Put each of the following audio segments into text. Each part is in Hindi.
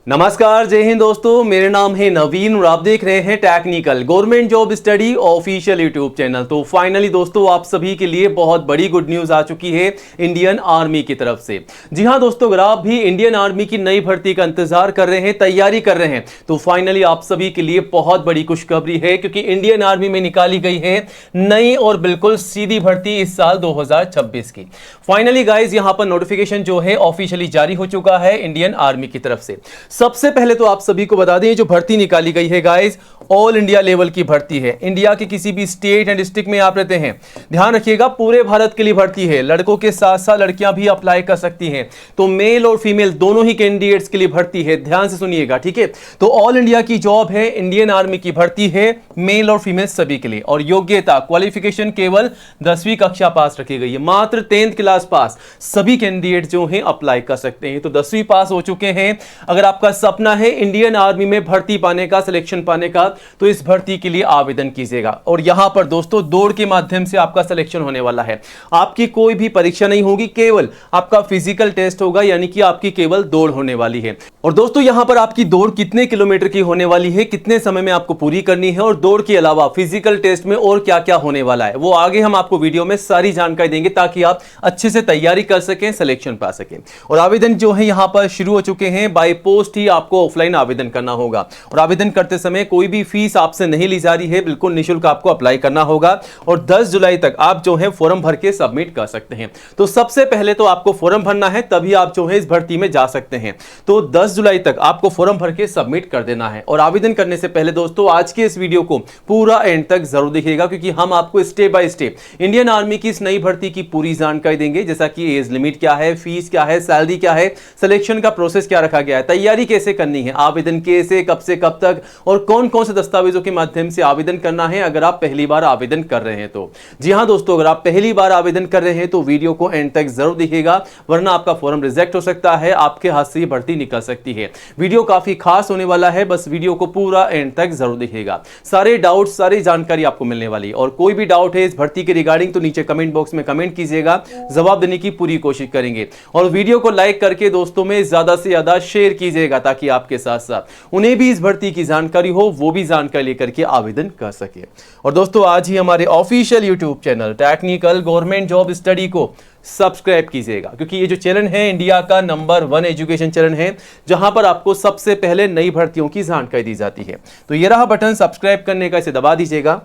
नमस्कार, जय हिंद दोस्तों। मेरे नाम है नवीन और आप देख रहे हैं technical government job study official YouTube channel. तो फाइनली दोस्तों, आप सभी के लिए बहुत बड़ी गुड न्यूज आ चुकी है इंडियन आर्मी की तरफ से। जी हां दोस्तों, अगर आप भी इंडियन आर्मी की नई भर्ती का इंतजार कर रहे हैं, तैयारी कर रहे हैं, तो फाइनली आप सभी के लिए बहुत बड़ी खुशखबरी है, क्योंकि इंडियन आर्मी में निकाली गई है नई और बिल्कुल सीधी भर्ती इस साल 2026 की। फाइनली गाइज, यहां पर नोटिफिकेशन जो है ऑफिशियली जारी हो चुका है इंडियन आर्मी की तरफ से। सबसे पहले तो आप सभी को बता दें, जो भर्ती निकाली गई है गाइस, ऑल इंडिया लेवल की भर्ती है। इंडिया के किसी भी स्टेट एंड डिस्ट्रिक्ट में आप रहते हैं, ध्यान रखिएगा, पूरे भारत के लिए भर्ती है। लड़कों के साथ साथ लड़कियां भी अप्लाई कर सकती हैं, तो मेल और फीमेल दोनों ही कैंडिडेट्स के लिए भर्ती है। ध्यान से सुनिएगा, ठीक है। तो ऑल इंडिया की जॉब है, इंडियन आर्मी की भर्ती है, मेल और फीमेल सभी के लिए। और योग्यता क्वालिफिकेशन केवल 10वीं कक्षा पास रखी गई है, मात्र 10th क्लास पास सभी कैंडिडेट जो हैं अप्लाई कर सकते हैं। तो 10वीं पास हो चुके हैं। अगर आपका सपना है इंडियन आर्मी में भर्ती पाने का, सिलेक्शन पाने का, तो इस भर्ती के लिए आवेदन कीजिएगा। और यहां पर दोस्तों दौड़ के माध्यम से आपका सिलेक्शन होने वाला है। आपकी कोई भी परीक्षा नहीं होगी, केवल आपका फिजिकल टेस्ट होगा, यानी कि आपकी केवल दौड़ होने वाली है। और दोस्तों यहां पर आपकी दौड़ कितने किलोमीटर की होने वाली है, कितने समय में आपको पूरी करनी है, और दौड़ के अलावा फिजिकल टेस्ट में और क्या क्या होने वाला है, वो आगे हम आपको वीडियो में सारी जानकारी देंगे, ताकि आप अच्छे से तैयारी कर सकें, सिलेक्शन पा सकें। और आवेदन जो है यहां पर शुरू हो चुके हैं। बाय पोस्ट ही आपको ऑफलाइन आवेदन करना होगा, और आवेदन करते समय कोई भी फीस आपसे नहीं ली जा रही है, बिल्कुल निःशुल्क आपको अप्लाई करना होगा। और 10 जुलाई तक आप जो है फॉर्म भर के सबमिट कर सकते हैं। तो सबसे पहले तो आपको फॉर्म भरना है, तभी आप जो है इस भर्ती में जा सकते हैं। तो 10 जुलाई तक आपको फॉर्म भर के सबमिट कर देना है। और आवेदन करने से पहले दोस्तों आज के इस वीडियो को पूरा एंड तक जरूर देखिएगा, क्योंकि हम आपको step by step Indian army की इस नई भर्ती की पूरी जानकारी देंगे, जैसा कि एज लिमिट क्या है, फीस क्या है, सैलरी क्या है, सिलेक्शन का प्रोसेस क्या रखा गया है, तैयारी कैसे करनी है, आवेदन कैसे, कब से कब तक, और कौन कौन से दस्तावेजों के माध्यम से आवेदन करना है अगर आप पहली बार आवेदन कर रहे हैं तो। जी हां दोस्तों, अगर आप पहली बार आवेदन कर रहे हैं तो वीडियो को एंड तक जरूर देखिएगा, वरना आपका फॉर्म रिजेक्ट हो सकता है, आपके हाथ से भर्ती निकल सकती है। वीडियो काफी खास होने वाला है, बस वीडियो को पूरा एंड तक जरूर देखिएगा। सारे डाउट, सारी जानकारी आपको मिलने वाली है। और कोई भी डाउट है इस भर्ती के रिगार्डिंग तो नीचे कमेंट बॉक्स में कमेंट कीजिएगा, जवाब देने की पूरी कोशिश करेंगे। और वीडियो को लाइक करके दोस्तों में ज्यादा से ज्यादा शेयर कीजिएगा, ताकि आपके साथ साथ उन्हें भी इस भर्ती की जानकारी हो, वो भी जानकारी लेकर के आवेदन कर सके। और दोस्तों आज ही हमारे official YouTube channel technical government job study को सब्सक्राइब कीजिएगा, क्योंकि ये जो चैनल है इंडिया का नंबर 1 एजुकेशन चैनल है, जहां पर आपको सबसे पहले नई भर्तियों की जानकारी दी जाती है। तो ये रहा बटन सब्सक्राइब करने का, इसे दबा दीजिएगा।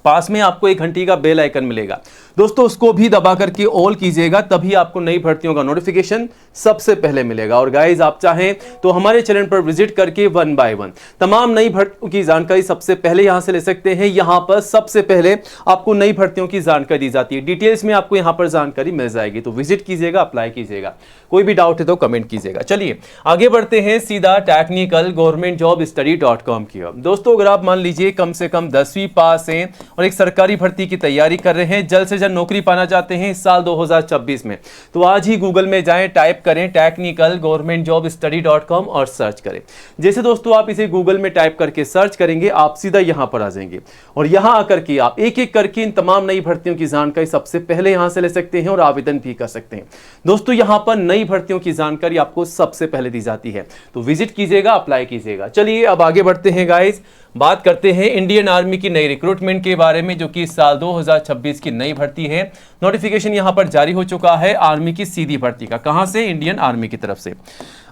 पास में आपको 1 घंटी का बेल आइकन मिलेगा दोस्तों, उसको भी दबा करके ऑल कीजिएगा, तभी आपको नई भर्तियों का नोटिफिकेशन सबसे पहले मिलेगा। और गाइज आप चाहें तो हमारे चैनल पर विजिट करके 1 बाय 1 तमाम नई भर्तियों की जानकारी सबसे पहले यहां से ले सकते हैं। यहां पर सबसे पहले आपको नई भर्तियों की जानकारी दी जाती है, डिटेल्स में आपको यहां पर जानकारी मिल जाएगी। तो विजिट कीजिएगा, अप्लाई कीजिएगा। कोई भी डाउट है तो कमेंट कीजिएगा। चलिए आगे बढ़ते हैं सीधा टेक्निकल गवर्नमेंट जॉब स्टडी.com की ओर। दोस्तों अगर आप मान लीजिए कम से कम 10वीं पास हैं और एक सरकारी भर्ती की तैयारी कर रहे हैं, जल्द से जल्द नौकरी पाना चाहते हैं इस साल 2026 में, तो आज ही गूगल में जाएं, टाइप करें टेक्निकल गवर्नमेंट जॉब स्टडी.com और सर्च करें। जैसे दोस्तों आप इसे गूगल में टाइप करके सर्च करेंगे, आप सीधा यहां पर आ जाएंगे। और यहां आकर के आप एक एक करके इन तमाम नई भर्तियों की जानकारी सबसे पहले यहां से ले सकते हैं और आवेदन भी कर सकते हैं। दोस्तों यहां पर नई भर्तियों की जानकारी आपको सबसे पहले दी जाती है, तो विजिट कीजिएगा, अप्लाई कीजिएगा। चलिए अब आगे बढ़ते हैं गाइस, बात करते हैं इंडियन आर्मी की नई रिक्रूटमेंट के बारे में, जो कि इस साल 2026 की नई भर्ती है। नोटिफिकेशन यहां पर जारी हो चुका है आर्मी की सीधी भर्ती का। कहां से? इंडियन आर्मी की तरफ से।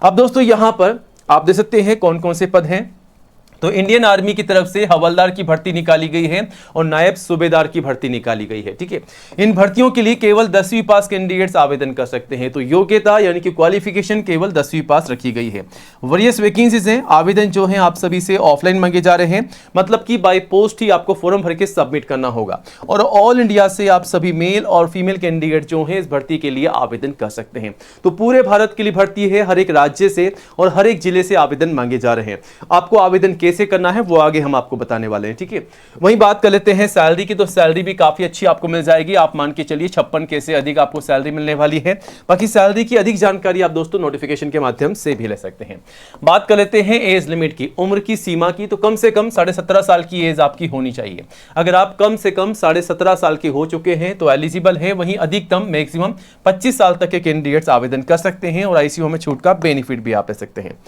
अब दोस्तों यहां पर आप देख सकते हैं कौन कौन से पद हैं। तो इंडियन आर्मी की तरफ से हवलदार की भर्ती निकाली गई है और नायब सूबेदार की भर्ती निकाली गई है, ठीक है। इन भर्तियों के लिए केवल 10वीं पास कैंडिडेट्स आवेदन कर सकते हैं। तो योग्यता यानी कि क्वालिफिकेशन केवल 10वीं पास रखी गई है। वरीयस वैकेंसीज हैं, आवेदन जो है आप सभी से ऑफलाइन मांगे जा रहे हैं, मतलब कि बाय पोस्ट ही आपको फॉर्म भर के सबमिट करना होगा। और ऑल इंडिया से आप सभी मेल और फीमेल कैंडिडेट जो हैं इस भर्ती के लिए आवेदन कर सकते हैं। तो पूरे भारत के लिए भर्ती है, हर एक राज्य से और हर एक जिले से आवेदन मांगे जा रहे हैं। आपको आवेदन कैसे करना है वो आगे हम आपको बताने वाले हैं, ठीक है। वहीं बात कर लेते हैं सैलरी की, तो सैलरी भी काफी अच्छी आपको मिल जाएगी। आप मान के चलिए 56K से अधिक आपको सैलरी मिलने वाली है। बाकी सैलरी की अधिक जानकारी आप दोस्तों नोटिफिकेशन के माध्यम से भी ले सकते हैं। बात कर लेते हैं एज लिमिट की, उम्र की सीमा की। तो कम से कम 17.5 साल की एज आपकी होनी चाहिए। अगर आप कम से कम 17.5 साल के हो चुके हैं तो एलिजिबल है। वहीं अधिकतम मैक्सिमम 25 साल तक के कैंडिडेट्स आवेदन कर सकते हैं और आईसीयू में छूट का बेनिफिट भी आप ले सकते हैं।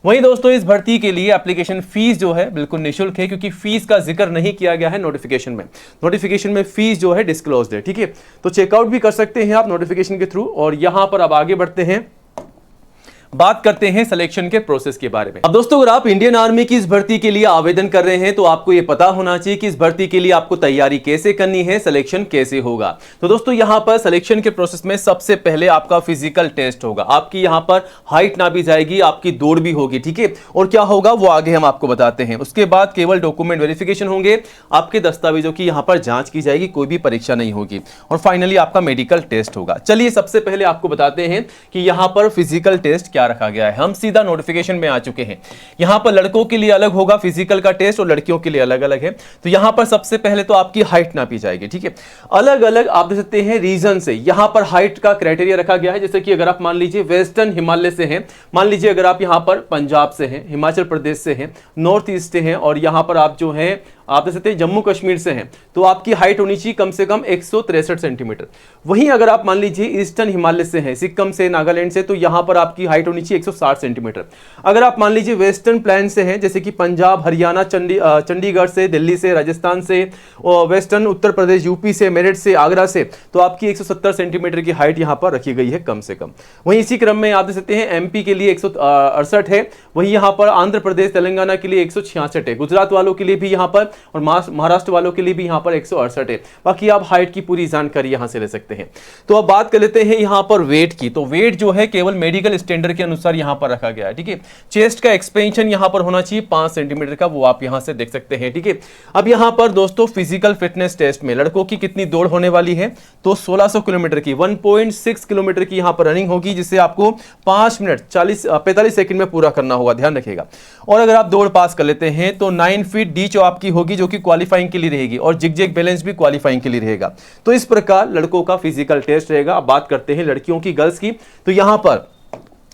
वहीं दोस्तों इस भर्ती के लिए एप्लीकेशन फीस जो है बिल्कुल निःशुल्क है, क्योंकि फीस का जिक्र नहीं किया गया है नोटिफिकेशन में। नोटिफिकेशन में फीस जो है डिस्क्लोज्ड है, ठीक है। तो चेकआउट भी कर सकते हैं आप नोटिफिकेशन के थ्रू। और यहां पर अब आगे बढ़ते हैं, बात करते हैं सिलेक्शन के प्रोसेस के बारे में। अब दोस्तों अगर आप इंडियन आर्मी की इस भर्ती के लिए आवेदन कर रहे हैं तो आपको यह पता होना चाहिए कि इस भर्ती के लिए आपको तैयारी कैसे करनी है, सिलेक्शन कैसे होगा। तो दोस्तों यहां पर सिलेक्शन के प्रोसेस में सबसे पहले आपका फिजिकल टेस्ट होगा। आपकी यहां पर हाइट ना भी जाएगी, आपकी दौड़ भी होगी, ठीक है। और क्या होगा वो आगे हम आपको बताते हैं। उसके बाद केवल डॉक्यूमेंट वेरिफिकेशन होंगे, आपके दस्तावेजों की यहां पर जांच की जाएगी, कोई भी परीक्षा नहीं होगी। और फाइनली आपका मेडिकल टेस्ट होगा। चलिए सबसे पहले आपको बताते हैं कि यहां पर फिजिकल टेस्ट क्या रखा गया है। हम सीधा नोटिफिकेशन में आ चुके हैं। यहां पर लड़कों के लिए अलग होगा फिजिकल का टेस्ट और लड़कियों के लिए अलग अलग है। तो यहां पर सबसे पहले तो आपकी हाइट नापी जाएगी, ठीक है। अलग अलग आप देख सकते हैं रीजन से यहां पर हाइट का क्राइटेरिया रखा गया है। जैसे कि अगर आप मान लीजिए वेस्टर्न हिमालय से हैं, मान लीजिए अगर आप यहां पर पंजाब से हैं, हिमाचल प्रदेश से हैं, नॉर्थ ईस्ट से हैं, और यहां पर आप जो हैं आप देख सकते हैं जम्मू कश्मीर से हैं, तो आपकी हाइट होनी चाहिए कम से कम 163 सेंटीमीटर। वहीं अगर आप मान लीजिए ईस्टर्न हिमालय से हैं, सिक्किम से, नागालैंड से, तो यहां पर आपकी हाइट होनी चाहिए 160 सेंटीमीटर। अगर आप मान लीजिए वेस्टर्न प्लेन से हैं, जैसे कि पंजाब, हरियाणा, चंडीगढ़ से, दिल्ली से, राजस्थान से, वेस्टर्न उत्तर प्रदेश, यूपी से, मेरठ से, आगरा से, तो आपकी 170 सेंटीमीटर की हाइट यहां पर रखी गई है कम से कम। वहीं इसी क्रम में आप देख सकते हैं एमपी के लिए 168 है, वहीं यहां पर आंध्र प्रदेश, तेलंगाना के लिए 166 है, गुजरात वालों के लिए भी यहां पर और महाराष्ट्र वालों के लिए भी यहां पर 168 है। बाकी आप हाइट की पूरी जानकारी यहां से ले सकते हैं। तो अब बात कर लेते हैं यहां पर वेट की। तो वेट जो है केवल मेडिकल स्टैंडर्ड के अनुसार यहां पर रखा गया है, ठीक है। चेस्ट का एक्सपेंशन यहां पर होना चाहिए 5 सेंटीमीटर का, वो आप यहां से देख सकते हैं, ठीक है। अब यहां पर दोस्तों फिजिकल फिटनेस टेस्ट में लड़कों की कितनी दौड़ होने वाली है, तो 1600 किलोमीटर की 1.6 किलोमीटर की यहां पर रनिंग होगी, जिसे आपको 5 मिनट 45 सेकंड में पूरा करना होगा, ध्यान रखिएगा। और अगर आप दौड़ पास कर लेते हैं तो 9 फीट डी जो आपकी होगी, जो कि क्वालिफाइंग के लिए रहेगी, और जिग-जैग बैलेंस भी क्वालिफाइंग के लिए रहेगा। तो इस प्रकार लड़कों का फिजिकल टेस्ट रहेगा। अब बात करते हैं लड़कियों की, गर्ल्स की। तो यहां पर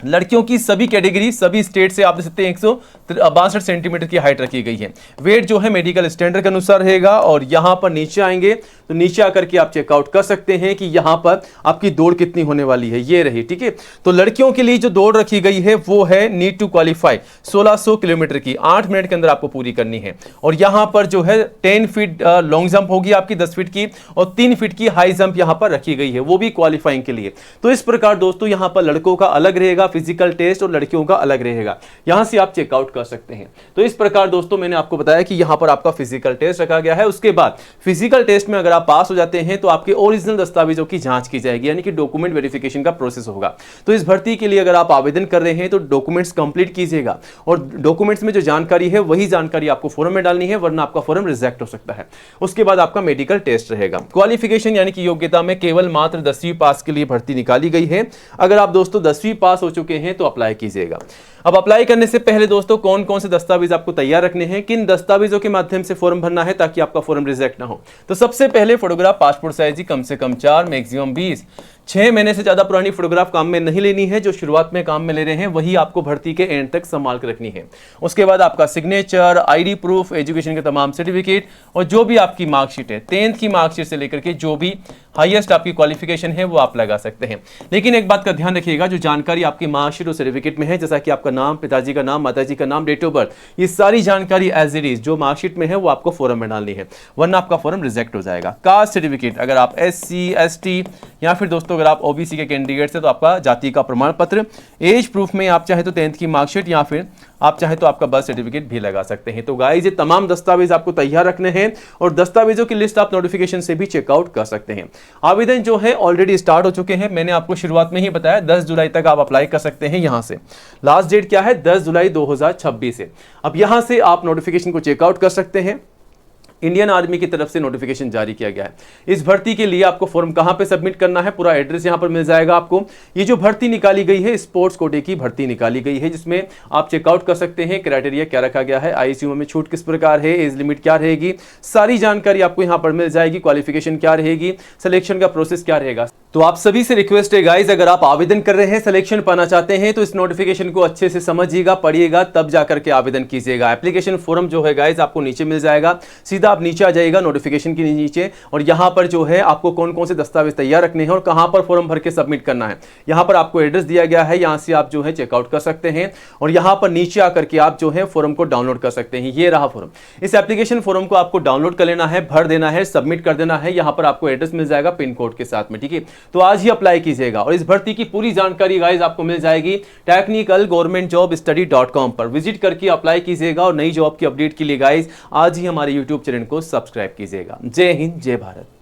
लड़कियों की सभी कैटेगरी, सभी स्टेट से आप देख सकते हैं 162 सेंटीमीटर की हाइट रखी गई है। वेट जो है मेडिकल स्टैंडर्ड के अनुसार रहेगा। और यहां पर नीचे आएंगे तो नीचे आकर के आप चेकआउट कर सकते हैं कि यहां पर आपकी दौड़ कितनी होने वाली है, ये रही, ठीक है। तो लड़कियों के लिए जो दौड़ रखी गई है वो है नीड टू क्वालिफाई 1600 किलोमीटर की 8 मिनट के अंदर आपको पूरी करनी है। और यहां पर जो है 10 फीट लॉन्ग जंप होगी आपकी 10 फीट की, और 3 फीट की हाई जंप यहां पर रखी गई है, वो भी क्वालिफाइंग के लिए। तो इस प्रकार दोस्तों यहां पर लड़कों का अलग रहेगा फिजिकल टेस्ट और लड़कियों का अलग रहेगा। यहां से आप चेकआउट कर सकते हैं। तो इस प्रकार दोस्तों मैंने आपको बताया कि यहां पर आपका फिजिकल टेस्ट रखा गया है। उसके बाद फिजिकल टेस्ट में अगर आप पास हो जाते हैं तो आपके ओरिजिनल दस्तावेजों की जांच की जाएगी, यानी कि डॉक्यूमेंट वेरिफिकेशन का प्रोसेस होगा। तो इस भर्ती के लिए अगर आप आवेदन कर रहे हैं तो डॉक्यूमेंट्स कंप्लीट कीजिएगा, और डॉक्यूमेंट्स में जो जानकारी है वही जानकारी आपको फॉर्म में डालनी है, वरना आपका फॉर्म रिजेक्ट हो सकता है। उसके बाद आपका मेडिकल टेस्ट रहेगा। क्वालिफिकेशन यानी कि योग्यता में केवल मात्र 10वीं पास के लिए भर्ती निकाली गई है। अगर आप दोस्तों 10वीं पास हो चुके हैं तो अप्लाई कीजिएगा। अब अप्लाई करने से पहले दोस्तों कौन कौन से दस्तावेज आपको तैयार रखने हैं, किन दस्तावेजों के माध्यम से फॉर्म भरना है ताकि आपका फॉर्म रिजेक्ट ना हो। तो सबसे पहले फोटोग्राफ पासपोर्ट साइज की कम से कम 4, मैक्सिमम 20। 6 महीने से ज्यादा पुरानी फोटोग्राफ काम में नहीं लेनी है। जो शुरुआत में काम में ले रहे हैं वही आपको भर्ती के एंड तक संभाल कर रखनी है। उसके बाद आपका सिग्नेचर, आईडी प्रूफ, एजुकेशन के तमाम सर्टिफिकेट, और जो भी आपकी मार्कशीट है 10th की मार्कशीट से लेकर के जो भी हाईएस्ट आपकी क्वालिफिकेशन है वो आप लगा सकते हैं। लेकिन एक बात का ध्यान रखिएगा, जो जानकारी आपकी मार्कशीट और सर्टिफिकेट में है, जैसा कि आपका नाम, पिताजी का नाम, माताजी का नाम, डेट ऑफ बर्थ, ये सारी जानकारी एज इट इज जो मार्कशीट में है वो आपको फॉर्म में डालनी है, वरना आपका फॉर्म रिजेक्ट हो जाएगा। कास्ट सर्टिफिकेट, अगर आप SC, ST या फिर दोस्तों अगर आप OBC के कैंडिडेट है तो आपका जाति का प्रमाण पत्र। एज प्रूफ में आप चाहे तो 10th की मार्कशीट या फिर आप चाहे तो आपका बर्थ सर्टिफिकेट भी लगा सकते हैं। तो गाइस ये तमाम दस्तावेज आपको तैयार रखने हैं, और दस्तावेजों की लिस्ट आप नोटिफिकेशन से भी चेकआउट कर सकते हैं। आवेदन जो है ऑलरेडी स्टार्ट हो चुके हैं, मैंने आपको शुरुआत में ही बताया 10 जुलाई तक आप अप्लाई कर सकते हैं। यहां से लास्ट डेट क्या है, 10 जुलाई 2026 है। अब यहां से आप नोटिफिकेशन को चेकआउट कर सकते हैं। इंडियन आर्मी की तरफ से नोटिफिकेशन जारी किया गया है। इस भर्ती के लिए आपको फॉर्म कहां पे सबमिट करना है, पूरा एड्रेस यहां पर मिल जाएगा आपको। ये जो भर्ती निकाली गई है स्पोर्ट्स कोटे की भर्ती निकाली गई है, जिसमें आप चेकआउट कर सकते हैं क्राइटेरिया क्या रखा गया है, आईसीयू में छूट किस प्रकार है, एज लिमिट क्या रहेगी, सारी जानकारी आपको यहां पर मिल जाएगी। क्वालिफिकेशन क्या रहेगी, सिलेक्शन का प्रोसेस क्या रहेगा। तो आप सभी से रिक्वेस्ट है गाइज, अगर आप आवेदन कर रहे हैं, सिलेक्शन पाना चाहते हैं, तो इस नोटिफिकेशन को अच्छे से समझिएगा, पढ़िएगा, तब जाकर के आवेदन कीजिएगा। एप्लीकेशन फॉर्म जो है गाइज आपको नीचे मिल जाएगा, सीधा आप नीचे आ जाइएगा नोटिफिकेशन के नीचे, और यहाँ पर जो है आपको कौन कौन से दस्तावेज तैयार रखने हैं और कहाँ पर फॉर्म भर के सबमिट करना है, यहाँ पर आपको एड्रेस दिया गया है, यहाँ से आप जो है चेकआउट कर सकते हैं और यहाँ पर नीचे आकर के आप जो है फॉर्म को डाउनलोड कर सकते हैं। ये रहा फॉर्म। इस एप्लीकेशन फॉर्म को आपको डाउनलोड कर लेना है, भर देना है, सबमिट कर देना है। यहाँ पर आपको एड्रेस मिल जाएगा पिन कोड के साथ में, ठीक है। तो आज ही अप्लाई कीजिएगा और इस भर्ती की पूरी जानकारी गाइस आपको मिल जाएगी technicalgovernmentjobstudy.com पर। विजिट करके अप्लाई कीजिएगा और नई जॉब की अपडेट के लिए गाइस आज ही हमारे यूट्यूब चैनल को सब्सक्राइब कीजिएगा। जय हिंद, जय भारत।